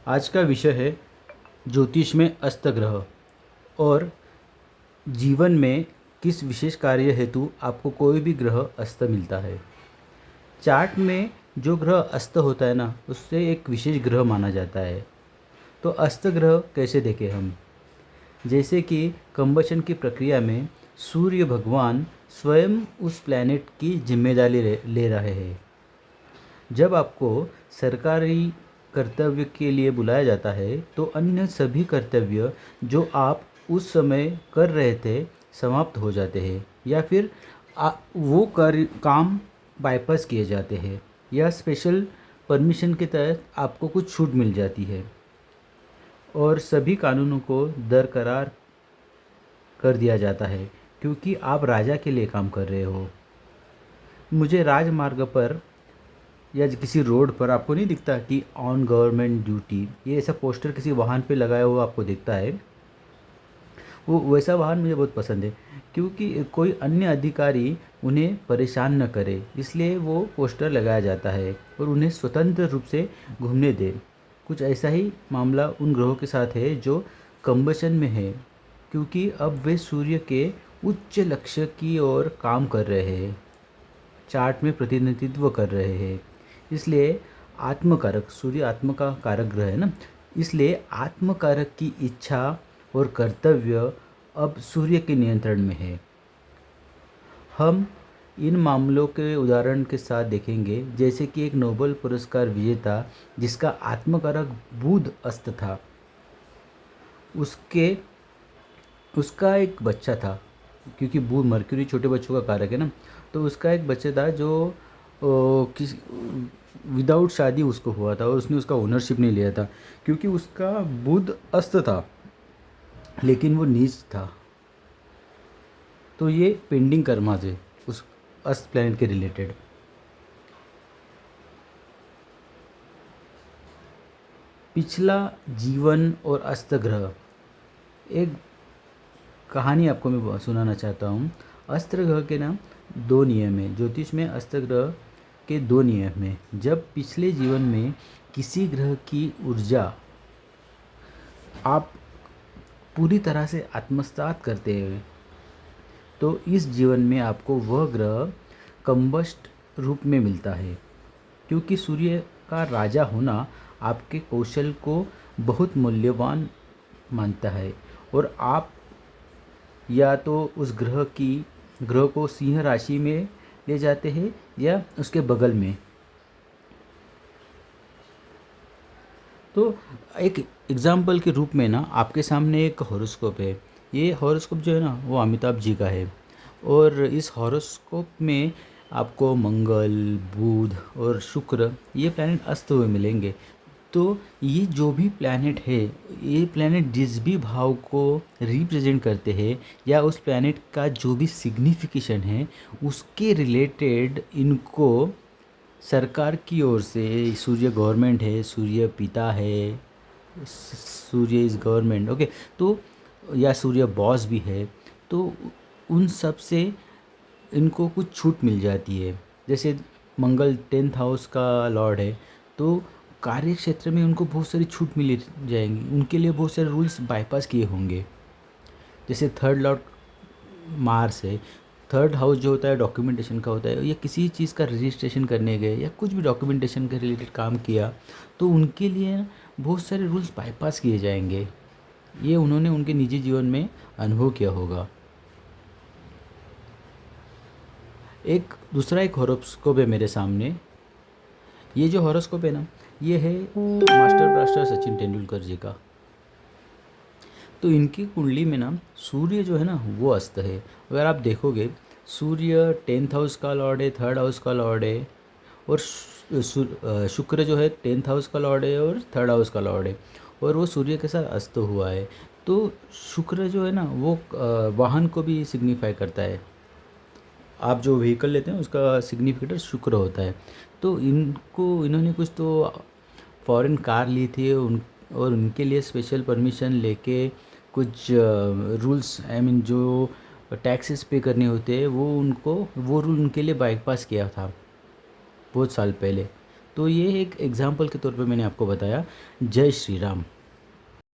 आज का विषय है ज्योतिष में अस्त ग्रह और जीवन में किस विशेष कार्य हेतु आपको कोई भी ग्रह अस्त मिलता है। चार्ट में जो ग्रह अस्त होता है ना, उससे एक विशेष ग्रह माना जाता है। तो अस्त ग्रह कैसे देखें हम? जैसे कि कंबशन की प्रक्रिया में सूर्य भगवान स्वयं उस प्लैनेट की जिम्मेदारी ले रहे हैं। जब आपको सरकारी कर्तव्य के लिए बुलाया जाता है तो अन्य सभी कर्तव्य जो आप उस समय कर रहे थे समाप्त हो जाते हैं, या फिर वो काम बाईपास किए जाते हैं, या स्पेशल परमिशन के तहत आपको कुछ छूट मिल जाती है और सभी कानूनों को दरकरार कर दिया जाता है क्योंकि आप राजा के लिए काम कर रहे हो। मुझे राजमार्ग पर या किसी रोड पर आपको नहीं दिखता कि ऑन गवर्नमेंट ड्यूटी, ये ऐसा पोस्टर किसी वाहन पे लगाया हुआ आपको दिखता है। वो वैसा वाहन मुझे बहुत पसंद है क्योंकि कोई अन्य अधिकारी उन्हें परेशान न करे, इसलिए वो पोस्टर लगाया जाता है और उन्हें स्वतंत्र रूप से घूमने दे। कुछ ऐसा ही मामला उन ग्रहों के साथ है जो कंबशन में है, क्योंकि अब वे सूर्य के उच्च लक्ष्य की ओर काम कर रहे हैं, चार्ट में प्रतिनिधित्व कर रहे हैं। इसलिए आत्मकारक, सूर्य आत्म का कारक ग्रह है ना, इसलिए आत्मकारक की इच्छा और कर्तव्य अब सूर्य के नियंत्रण में है। हम इन मामलों के उदाहरण के साथ देखेंगे, जैसे कि एक नोबेल पुरस्कार विजेता जिसका आत्मकारक बुध अस्त था, उसके उसका एक बच्चा था, क्योंकि बुध मरक्यूरी छोटे बच्चों का कारक है ना, तो उसका एक बच्चा था जो किस विदाउट शादी उसको हुआ था और उसने उसका ओनरशिप नहीं लिया था क्योंकि उसका बुध अस्त था लेकिन वो नीच था। तो ये पेंडिंग कर्मा थे उस अस्त प्लैनेट के रिलेटेड। पिछला जीवन और अस्त ग्रह, एक कहानी आपको मैं सुनाना चाहता हूँ। अस्त ग्रह के ना दो नियम हैं ज्योतिष में। अस्त ग्रह के दो नियम हैं। जब पिछले जीवन में किसी ग्रह की ऊर्जा आप पूरी तरह से आत्मसात करते हैं तो इस जीवन में आपको वह ग्रह कंबस्ट रूप में मिलता है, क्योंकि सूर्य का राजा होना आपके कौशल को बहुत मूल्यवान मानता है और आप या तो उस ग्रह को सिंह राशि में ले जाते हैं या उसके बगल में। तो एक एग्जाम्पल के रूप में ना आपके सामने एक हॉरोस्कोप है। ये हॉरोस्कोप जो है ना वो अमिताभ जी का है और इस हॉरोस्कोप में आपको मंगल, बुध और शुक्र ये प्लैनेट अस्त हुए मिलेंगे। तो ये जो भी प्लैनेट है, ये प्लैनेट जिस भी भाव को रिप्रेजेंट करते हैं या उस प्लैनेट का जो भी सिग्निफिकेशन है उसके रिलेटेड इनको सरकार की ओर से, सूर्य गवर्नमेंट है, सूर्य पिता है, सूर्य इज़ गवर्नमेंट, ओके, तो या सूर्य बॉस भी है, तो उन सब से इनको कुछ छूट मिल जाती है। जैसे मंगल 10th हाउस का लॉर्ड है, तो कार्य क्षेत्र में उनको बहुत सारी छूट मिल जाएंगी, उनके लिए बहुत सारे रूल्स बाईपास किए होंगे। जैसे थर्ड लॉर्ड मार्स है, थर्ड हाउस जो होता है डॉक्यूमेंटेशन का होता है, या किसी चीज़ का रजिस्ट्रेशन करने गए या कुछ भी डॉक्यूमेंटेशन के रिलेटेड काम किया तो उनके लिए बहुत सारे रूल्स बाईपास किए जाएंगे। ये उन्होंने उनके निजी जीवन में अनुभव किया होगा। एक दूसरा एक हॉरोस्कोप है मेरे सामने। ये जो हॉरोस्कोप है ना, ये है मास्टर ब्लास्टर सचिन तेंदुलकर जी का। तो इनकी कुंडली में ना सूर्य जो है ना वो अस्त है। अगर आप देखोगे, सूर्य 10th हाउस का लॉर्ड है, थर्ड हाउस का लॉर्ड है, और शुक्र जो है 10th हाउस का लॉर्ड है और थर्ड हाउस का लॉर्ड है, और वो सूर्य के साथ अस्त हुआ है। तो शुक्र जो है ना वो वाहन को भी सिग्निफाई करता है। आप जो व्हीकल लेते हैं उसका सिग्निफिकेटर शुक्र होता है। तो इन्होंने कुछ तो फॉरेन कार ली थी और उनके लिए स्पेशल परमिशन लेके कुछ रूल्स, आई मीन जो टैक्सेस पे करने होते हैं वो रूल उनके लिए बाईपास किया था बहुत साल पहले। तो ये एक एग्जाम्पल के तौर पे मैंने आपको बताया। जय श्री राम।